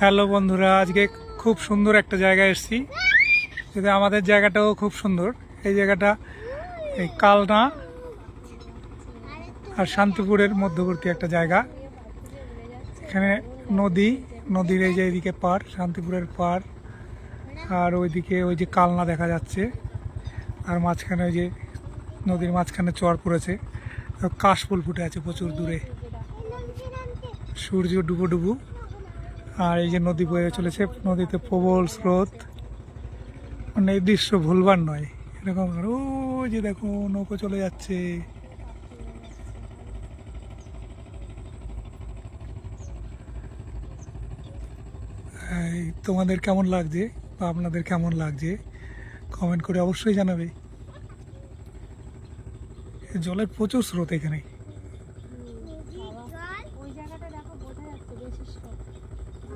Hello বন্ধুরা, আজকে খুব সুন্দর একটা জায়গায় এসেছি। যদি আমাদের জায়গাটাও খুব সুন্দর। এই জায়গাটা এই কালনা আর শান্তিপুরের মধ্যবর্তী একটা জায়গা। এখানে নদীর এই যে এইদিকে পার, শান্তিপুরের পার, আর ওইদিকে ওই যে কালনা দেখা যাচ্ছে, আর মাঝখানে ওই যে নদীর মাঝখানে চর পড়েছে, কাশফুল ফুটে আছে প্রচুর দূরে, সূর্য ডুবো ডুবো। আর এই যে নদী বয়ে চলেছে, নদীতে প্রবল স্রোত, মানে এই দৃশ্য ভুলবার নয় এরকম। আর ও যে দেখো নৌকো চলে যাচ্ছে। তোমাদের কেমন লাগছে বা আপনাদের কেমন লাগছে কমেন্ট করে অবশ্যই জানাবে। জলের প্রচুর স্রোত এখানে।